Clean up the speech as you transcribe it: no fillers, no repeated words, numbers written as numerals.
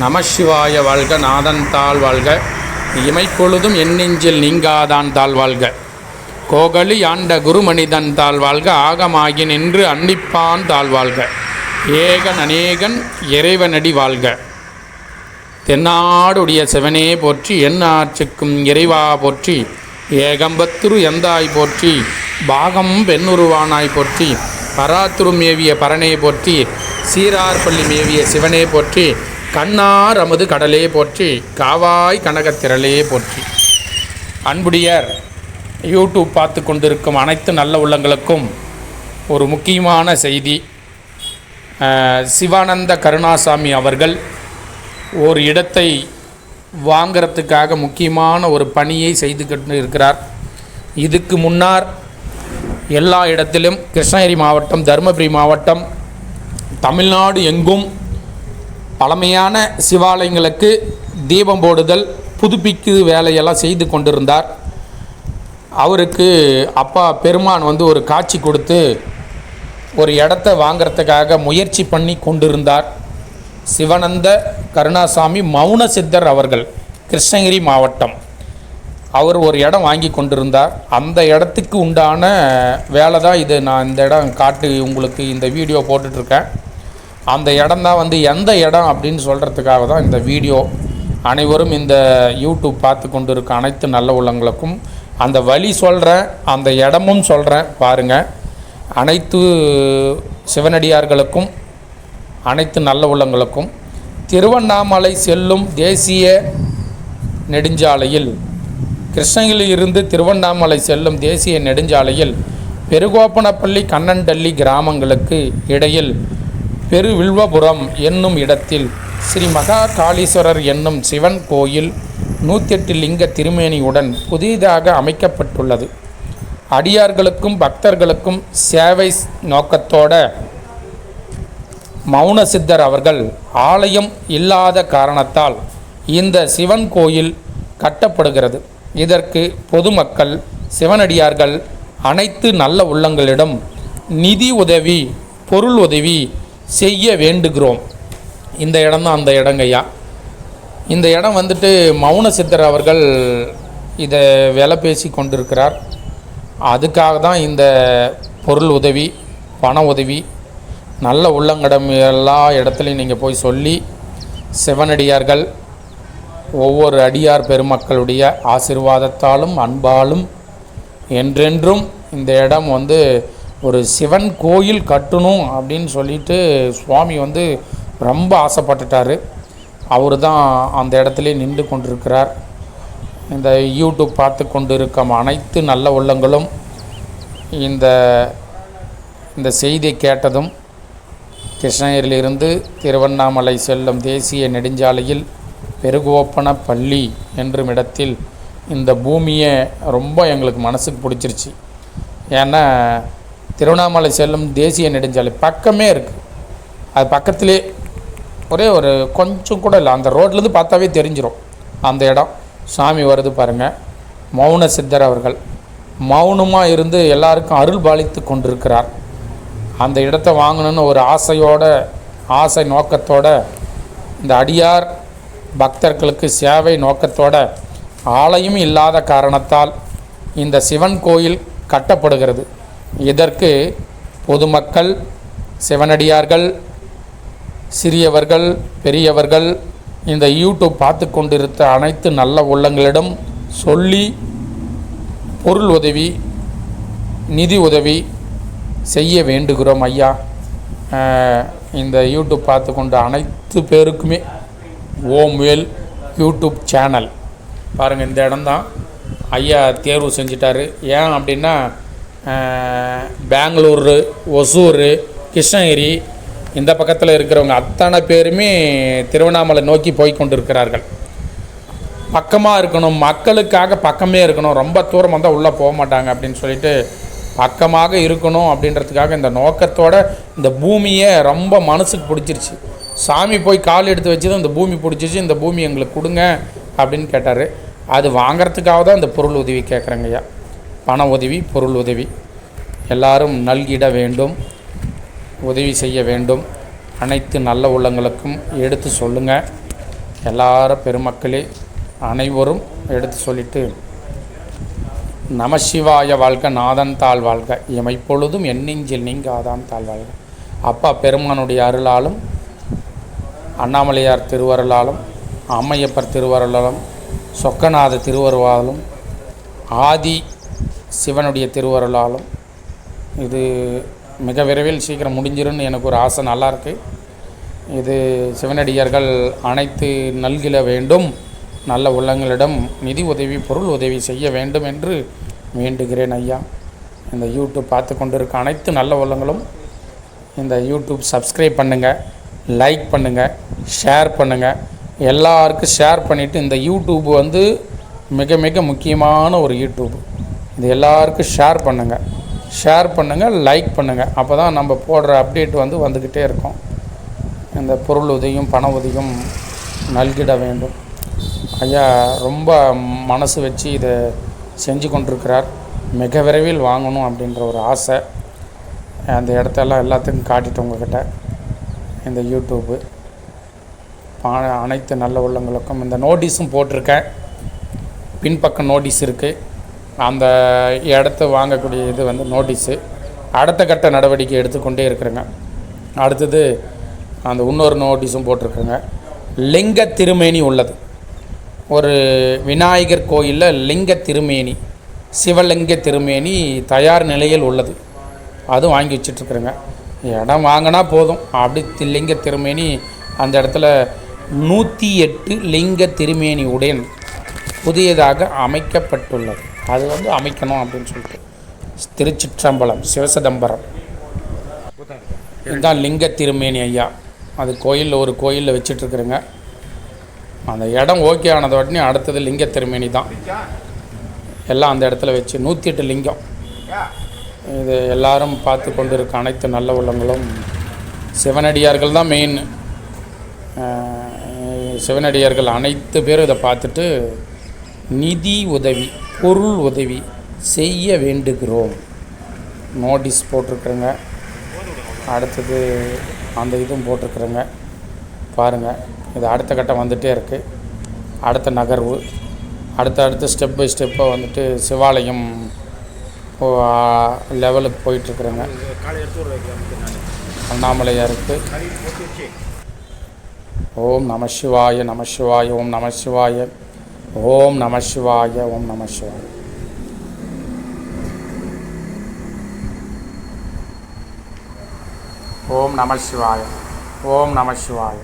நமசிவாய வாழ்க, நாதன் தாள் வாழ்க, இமைப்பொழுதும் எண்ணெஞ்சில் நீங்காதான் தாள் வாழ்க, கோகலி ஆண்ட குருமனிதன் தாள் வாழ்க, ஆகமாகி நின்று அன்னிப்பான் தாள் வாழ்க, ஏகன் அநேகன் இறைவனடி வாழ்க. தென்னாடுடைய சிவனே போற்றி, என் ஆட்சிக்கும் இறைவா போற்றி, ஏகம்பத்துரு எந்தாய் போற்றி, பாகம் பெண்ணுருவானாய் போற்றி, பராத்துரு மேவிய பரனே போற்றி, சீரார்பள்ளி மேவிய சிவனே போற்றி, கண்ணார் அமுது கடலே போற்றி, காவாய் கனகத்திரளே போற்றி. அன்புடையர் யூடியூப் பார்த்து கொண்டிருக்கும் அனைத்து நல்ல உள்ளங்களுக்கும் ஒரு முக்கியமான செய்தி. சிவானந்த கருணாசாமி அவர்கள் ஒரு இடத்தை வாங்கிறதுக்காக முக்கியமான ஒரு பணியை செய்து கொண்டு இருக்கிறார். இதுக்கு முன்னால் எல்லா இடத்திலும் கிருஷ்ணகிரி மாவட்டம், தருமபுரி மாவட்டம், தமிழ்நாடு எங்கும் பழமையான சிவாலயங்களுக்கு தீபம் போடுதல், புதுப்பிக்கு வேலையெல்லாம் செய்து கொண்டிருந்தார். அவருக்கு அப்பா பெருமான் ஒரு காட்சி கொடுத்து ஒரு இடத்த வாங்கிறதுக்காக முயற்சி பண்ணி கொண்டிருந்தார். சிவானந்த கருணாசாமி மௌன சித்தர் அவர்கள், கிருஷ்ணகிரி மாவட்டம், அவர் ஒரு இடம் வாங்கி கொண்டிருந்தார். அந்த இடத்துக்கு உண்டான வேலை தான் இது. நான் இந்த இடம் காட்டு உங்களுக்கு இந்த வீடியோ போட்டுட்ருக்கேன். அந்த இடம் தான் எந்த இடம் அப்படின்னு சொல்கிறதுக்காக தான் இந்த வீடியோ. அனைவரும் இந்த யூடியூப் பார்த்து கொண்டு இருக்க அனைத்து நல்ல உள்ளங்களுக்கும் அந்த வழி சொல்கிறேன், அந்த இடமும் சொல்கிறேன், பாருங்கள். அனைத்து சிவனடியார்களுக்கும் அனைத்து நல்ல உள்ளங்களுக்கும் திருவண்ணாமலை செல்லும் தேசிய நெடுஞ்சாலையில், கிருஷ்ணகிரியில் இருந்து திருவண்ணாமலை செல்லும் தேசிய நெடுஞ்சாலையில் பெருகோப்பனப்பள்ளி, கண்ணண்டள்ளி கிராமங்களுக்கு இடையில் பெருவில்வபுரம் என்னும் இடத்தில் ஸ்ரீ மகா காளீஸ்வரர் என்னும் சிவன் கோயில் 108 லிங்க திருமேனியுடன் புதிதாக அமைக்கப்பட்டுள்ளது. அடியார்களுக்கும் பக்தர்களுக்கும் சேவை நோக்கத்தோட மௌன சித்தர் அவர்கள் ஆலயம் இல்லாத காரணத்தால் இந்த சிவன் கோயில் கட்டப்படுகிறது. இதற்கு பொதுமக்கள், சிவனடியார்கள் அனைத்து நல்ல உள்ளங்களிடம் நிதி உதவி, பொருள் உதவி செய்ய வேண்டுகிறோம். இந்த இடம் தான் அந்த இடங்கய்யா. இந்த இடம் மௌன சித்தர் அவர்கள் இதை விலை பேசி கொண்டிருக்கிறார். அதுக்காக தான் இந்த பொருள் உதவி, பண உதவி. நல்ல உள்ளங்களிடம் எல்லா இடத்துலையும் நீங்கள் போய் சொல்லி, சிவனடியார்கள் ஒவ்வொரு அடியார் பெருமக்களுடைய ஆசீர்வாதத்தாலும் அன்பாலும் என்றென்றும் இந்த இடம் ஒரு சிவன் கோயில் கட்டணும் அப்படின்னு சொல்லிட்டு சுவாமி ரொம்ப ஆசைப்பட்டுட்டார். அவர் தான் அந்த இடத்துல நின்று கொண்டிருக்கிறார். இந்த யூடியூப் பார்த்து கொண்டு இருக்கும் அனைத்து நல்ல உள்ளங்களும் இந்த செய்தியை கேட்டதும் கிருஷ்ணகிரியிலிருந்து திருவண்ணாமலை செல்லும் தேசிய நெடுஞ்சாலையில் பெருகோப்பனப்பள்ளி என்றும் இடத்தில் இந்த பூமியை ரொம்ப எங்களுக்கு மனசுக்கு பிடிச்சிருச்சு. ஏன்னா திருவண்ணாமலை செல்லும் தேசிய நெடுஞ்சாலை பக்கமே இருக்குது. அது பக்கத்திலே ஒரே ஒரு கொஞ்சம் கூட இல்லை, அந்த ரோட்லேருந்து பார்த்தாவே தெரிஞ்சிடும் அந்த இடம். சாமி வருது பாருங்கள். மௌன சித்தர் அவர்கள் மௌனமாக இருந்து எல்லாருக்கும் அருள் பாலித்து கொண்டிருக்கிறார். அந்த இடத்த வாங்கணுன்னு ஒரு ஆசை நோக்கத்தோட, இந்த அடியார் பக்தர்களுக்கு சேவை நோக்கத்தோட ஆலயம் இல்லாத காரணத்தால் இந்த சிவன் கோயில் கட்டப்படுகிறது. இதற்கு பொதுமக்கள், சிவனடியார்கள், சிறியவர்கள், பெரியவர்கள் இந்த யூடியூப் பார்த்து கொண்டிருந்த அனைத்து நல்ல உள்ளங்களிடம் சொல்லி பொருள் உதவி, நிதி உதவி செய்ய வேண்டுகிறோம் ஐயா. இந்த யூடியூப் பார்த்து கொண்ட அனைத்து பேருக்குமே ஓம்வேல் யூடியூப் சேனல் பாருங்கள். இந்த இடம்தான் ஐயா தேர்வு செஞ்சிட்டாரு. ஏன் அப்படின்னா பெங்களூரு, ஒசூர், கிருஷ்ணகிரி இந்த பக்கத்தில் இருக்கிறவங்க அத்தனை பேருமே திருவண்ணாமலை நோக்கி போய் கொண்டிருக்கிறார்கள். பக்கமாக இருக்கணும், மக்களுக்காக பக்கமே இருக்கணும், ரொம்ப தூரம் வந்தால் உள்ளே போக மாட்டாங்க அப்படின்னு சொல்லிட்டு பக்கமாக இருக்கணும் அப்படின்றதுக்காக இந்த நோக்கத்தோட இந்த பூமியை ரொம்ப மனசுக்கு பிடிச்சிருச்சு. சாமி போய் கால் எடுத்து வச்சதும் இந்த பூமி பிடிச்சிச்சு, இந்த பூமி எங்களுக்கு கொடுங்க அப்படின்னு கேட்டார். அது வாங்கிறதுக்காக தான் இந்த பொருள் உதவி கேட்குறேங்கய்யா. பண உதவி, பொருள் உதவி எல்லாரும் நல்கிட வேண்டும், உதவி செய்ய வேண்டும். அனைத்து நல்ல உள்ளங்களுக்கும் எடுத்து சொல்லுங்கள். எல்லாரும் பெருமக்களே அனைவரும் எடுத்து சொல்லிட்டு, நமசிவாய வாழ்க நாதன் தாழ் வாழ்க இமைப்பொழுதும் எண்ணெஞ்சில் நீங்காதான் தாழ் வாழ்க. அப்பா பெருமானுடைய அருளாலும் அண்ணாமலையார் திருவருளாலும் அம்மையப்பர் திருவருளாலும் சொக்கநாத திருவருளாலும் ஆதி சிவனுடைய திருவருளாலும் இது மிக விரைவில் சீக்கிரம் முடிஞ்சிரும்னு எனக்கு ஒரு ஆசை. நல்லாயிருக்கு. இது சிவனடியார்கள் அனைத்து நல்கிட வேண்டும், நல்ல உள்ளங்களிடம் நிதி உதவி பொருள் உதவி செய்ய வேண்டும் என்று வேண்டுகிறேன் ஐயா. இந்த யூடியூப் பார்த்து கொண்டிருக்க அனைத்து நல்ல உள்ளங்களும் இந்த யூடியூப் சப்ஸ்கிரைப் பண்ணுங்கள், லைக் பண்ணுங்கள், ஷேர் பண்ணுங்கள். எல்லாருக்கும் ஷேர் பண்ணிவிட்டு, இந்த யூடியூப் வந்து மிக மிக முக்கியமான ஒரு யூடியூப். இது எல்லாருக்கும் ஷேர் பண்ணுங்கள், லைக் பண்ணுங்கள். அப்போ தான் நம்ம போடுற அப்டேட் வந்துக்கிட்டே இருக்கும். இந்த பொருள் உதவியும் பண உதவியும் நல்கிட வேண்டும். ஐயா ரொம்ப மனசு வச்சு இதை செஞ்சு கொண்டிருக்கிறார். மிக விரைவில் வாங்கணும் அப்படின்ற ஒரு ஆசை. அந்த இடத்தெல்லாம் எல்லாத்துக்கும் காட்டிட்டு உங்கள்கிட்ட இந்த யூடியூப்பு அனைத்து நல்ல உள்ளங்களுக்கும் இந்த நோட்டீஸும் போட்டிருக்கேன். பின்பக்கம் நோட்டீஸ் இருக்குது. அந்த இடத்த வாங்கக்கூடிய இது நோட்டீஸு. அடுத்த கட்ட நடவடிக்கை எடுத்துக்கொண்டே இருக்கிறேங்க. அடுத்தது அந்த இன்னொரு நோட்டீஸும் போட்டிருக்குங்க. லிங்க திருமேனி உள்ளது. ஒரு விநாயகர் கோயிலில் லிங்க திருமேனி, சிவலிங்க திருமேனி தயார் நிலையில் உள்ளது. அதுவும் வாங்கி வச்சிட்ருக்குறேங்க. இடம் வாங்கினா போதும். அப்படி லிங்க திருமேனி அந்த இடத்துல 108 லிங்க திருமேனி உடன் புதியதாக அமைக்கப்பட்டுள்ளது. அது அமைக்கணும் அப்படின்னு சொல்லிட்டு திருச்சிற்றம்பலம் சிவசிதம்பரம் இதுதான் லிங்க திருமேனி ஐயா. அது கோயிலில் ஒரு கோயிலில் வச்சிட்ருக்குறேங்க. அந்த இடம் ஓகே ஆனது உடனே அடுத்தது லிங்க திருமேனி தான். எல்லாம் அந்த இடத்துல வச்சு 108 லிங்கம். இது எல்லாரும் பார்த்து கொண்டு இருக்க அனைத்து நல்ல உள்ளங்களும் சிவனடியார்கள் தான் மெயின். சிவனடியார்கள் அனைத்து பேரும் இதை பார்த்துட்டு நிதி உதவி பொருள் உதவி செய்ய வேண்டுகிறோம். நோட்டீஸ் போட்டிருக்குறேங்க. அடுத்தது அந்த இதுவும் போட்டிருக்குறேங்க. பாருங்கள், இது அடுத்த கட்டம் வந்துகிட்டே இருக்குது. அடுத்த நகர்வு அடுத்த ஸ்டெப் பை ஸ்டெப்பாக சிவாலயம் லெவலுக்கு போயிட்டுருக்குறேங்க. அண்ணாமலையாருக்கு ஓம் நம சிவாய நம சிவாய ஓம் நம சிவாய ஓம் நம சிவாய ஓம் நம சிவாய. ஓம் நம சிவாய ஓம் நம சிவாய.